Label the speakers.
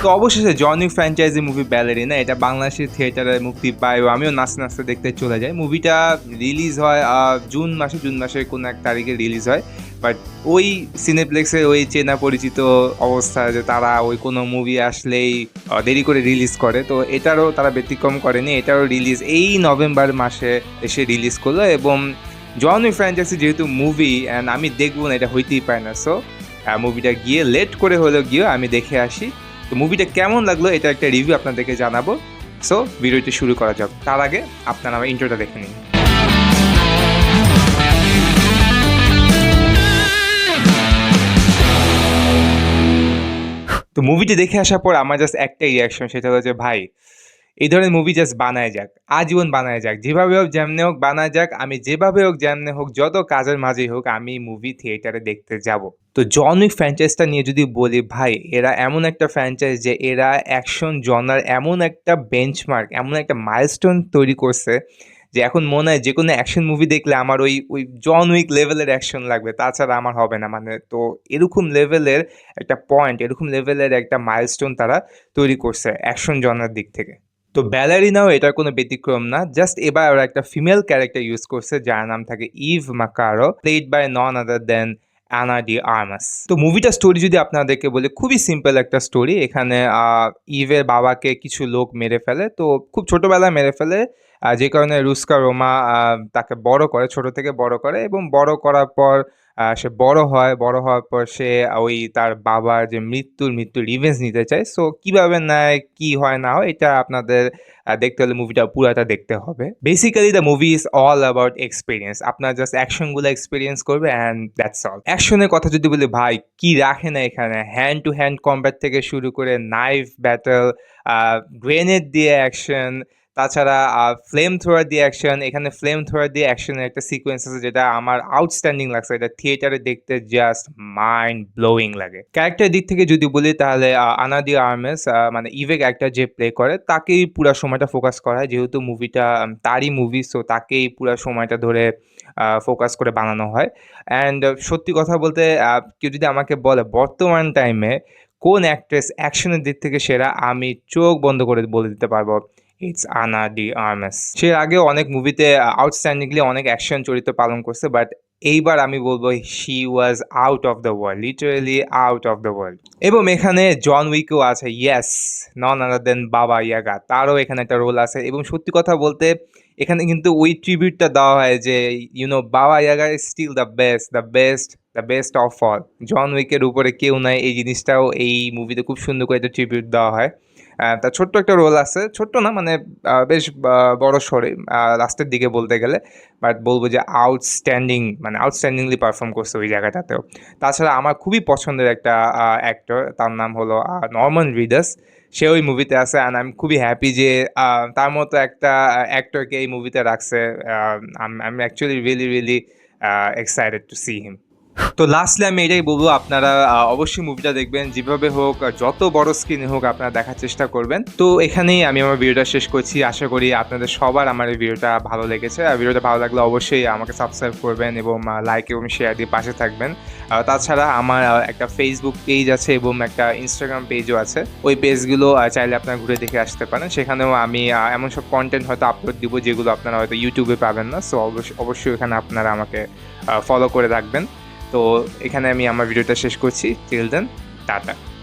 Speaker 1: তো অবশেষে John Wick franchise movie Ballerina এটা বাংলাদেশের থিয়েটারে মুক্তি পায়, আমিও নাচতে নাচতে দেখতে চলে যাই। মুভিটা রিলিজ হয় জুন মাসের কোনো এক তারিখে রিলিজ হয়। বাট ওই সিনেপ্লেক্সের ওই চেনা পরিচিত অবস্থা যে তারা ওই কোনো মুভি আসলেই দেরি করে রিলিজ করে, তো এটারও তারা ব্যতিক্রম করেনি। এটারও রিলিজ এই নভেম্বর মাসে এসে রিলিজ করলো। এবং জন উইক ফ্র্যাঞ্চাইজি যেহেতু মুভি অ্যান্ড আমি দেখবো না, এটা হইতেই পারে না। সো মুভিটা গিয়ে লেট করে হলেও গিয়ে আমি দেখে আসি। তো মুভিটা কেমন লাগলো এটা একটা রিভিউ আপনাদেরকে জানাবো। সো ভিডিওটি শুরু করা যাক। তার আগে আপনারা আমার ইন্ট্রোটা দেখে নিন। তো মুভিটি দেখে আসার পর আমার জাস্ট একটাই রিয়াকশন, সেটা হলো যে ভাই এই ধরনের মুভি জাস্ট বানায় যাক, আজীবন বানায় যাক, যেভাবে হোক যেমনি হোক বানায় যাক। আমি যেভাবে হোক যেমনি হোক যত কাজের মাঝেই হোক আমি মুভি থিয়েটারে দেখতে যাব। তো জন উইক ফ্র্যাঞ্চাইজটা নিয়ে যদি বলি, ভাই এরা এমন একটা ফ্র্যাঞ্চাইজ যে এরা অ্যাকশন জনার এমন একটা বেঞ্চমার্ক, এমন একটা মাইলস্টোন তৈরি করছে যে এখন মনে হয় যে কোনো অ্যাকশন মুভি দেখলে আমার ওই ওই জন উইক লেভেলের অ্যাকশন লাগবে, তাছাড়া আমার হবে না। মানে তো এরকম লেভেলের একটা পয়েন্ট, এরকম লেভেলের একটা মাইলস্টোন তারা তৈরি করছে অ্যাকশন জনার দিক থেকে। তো ব্যালারিনাও এটার কোনো ব্যতিক্রম না। জাস্ট এবার ওরা একটা ফিমেল ক্যারেক্টার ইউজ করছে যার নাম থাকে Eve Macarro, played by none other than Ana de Armas. তো মুভিটার স্টোরি যদি আপনাদেরকে বলে, খুবই সিম্পল একটা স্টোরি। এখানে ইভের বাবাকে কিছু লোক মেরে ফেলে, তো খুব ছোটবেলায় মেরে ফেলে, যে কারণে রুস্কা রোমা তাকে বড় করে, ছোট থেকে বড় করে। এবং বড় করার পর সে বড় হয়, বড় হওয়ার পর সে ওই তার বাবার যে মৃত্যুর রিভেঞ্জ নিতে চায়। সো কিভাবে নেয়, কি হয় না হয়, এটা আপনাদের দেখতে হলে মুভিটা পুরাটা দেখতে হবে। Basically the movie is all about experience. আপনার জাস্ট অ্যাকশনগুলো এক্সপিরিয়েন্স করবে অ্যান্ড দ্যাটস অল। অ্যাকশনের কথা যদি বলি, ভাই কি রাখে না এখানে, হ্যান্ড টু হ্যান্ড কম্ব্যাট থেকে শুরু করে নাইফ ব্যাটল, গ্রেনেড দিয়ে অ্যাকশন, তাছাড়া ফ্লেম থ্রোয়ার দিয়ে অ্যাকশন। এখানে ফ্লেম থ্রোয়ার দিয়ে অ্যাকশনের একটা সিকোয়েন্স আছে যেটা আমার আউটস্ট্যান্ডিং লাগছে। এটা থিয়েটারে দেখতে জাস্ট মাইন্ড ব্লোয়িং লাগে। ক্যারেক্টার দিক থেকে যদি বলি তাহলে আনা ডি আর্মাস, মানে ইভে ক্যারেক্টার যে প্লে করে তাকেই পুরো সময়টা ফোকাস করা হয়, যেহেতু মুভিটা তারই মুভি। সো তাকেই পুরো সময়টা ধরে ফোকাস করে বানানো হয়। অ্যান্ড সত্যি কথা বলতে কেউ যদি আমাকে বলে বর্তমান টাইমে কোন অ্যাক্ট্রেস অ্যাকশনের দিক থেকে সেরা, আমি চোখ বন্ধ করে বলে দিতে পারবো ইটস আনা ডি আর্মাস। সে আগেও অনেক মুভিতে আউটস্ট্যান্ডিংলি অনেক অ্যাকশন চরিত্র পালন করছে, বাট এইবার আমি বলবো she was out of the world, literally out of the world. এবং এখানে জন উইকও আছে, ইয়েস, নন আদার দেন বাবা ইয়াগা, তারও এখানে একটা রোল আছে। এবং সত্যি কথা বলতে এখানে কিন্তু ওই ট্রিবিউটটা দেওয়া হয় যে Baba Yaga is still the best of all. John উইকের উপরে কেউ নাই, এই জিনিসটাও এই মুভিতে খুব সুন্দর করে একটা ট্রিবিউট দেওয়া হয়। তার ছোট্ট একটা রোল আছে, ছোট্ট না মানে বেশ বড় সড়ে লাস্টের দিকে বলতে গেলে। বাট বলবো যে আউটস্ট্যান্ডিংলি পারফর্ম করছে ওই জায়গাটাতেও। তাছাড়া আমার খুবই পছন্দের একটা অ্যাক্টর, তার নাম হলো নরমান রিডাস। সে ওই মুভিতে আছে অ্যান্ড আমি খুবই হ্যাপি যে তার মতো একটা অ্যাক্টরকে এই মুভিতে রাখছে। I am actually really excited to see him. তো লাস্টলি আমি এটাই বলবো, আপনারা অবশ্যই মুভিটা দেখবেন, যেভাবে হোক যত বড় স্ক্রিনে হোক আপনারা দেখার চেষ্টা করবেন। তো এখানেই আমি আমার ভিডিওটা শেষ করছি। আশা করি আপনাদের সবার আমার এই ভিডিওটা ভালো লেগেছে। আর ভিডিওটা ভালো লাগলে অবশ্যই আমাকে সাবস্ক্রাইব করবেন এবং লাইক এবং শেয়ার দিয়ে পাশে থাকবেন। তাছাড়া আমার একটা ফেসবুক পেজ আছে এবং একটা ইনস্টাগ্রাম পেজও আছে। ওই পেজগুলো চাইলে আপনারা ঘুরে দেখে আসতে পারেন। সেখানেও আমি এমন সব কন্টেন্ট হয়তো আপলোড দিব যেগুলো আপনারা হয়তো ইউটিউবে পাবেন না। সো অবশ্যই এখানে আপনারা আমাকে ফলো করে রাখবেন। তো এখানে আমি আমার ভিডিওটা শেষ করছি। Till then, tata.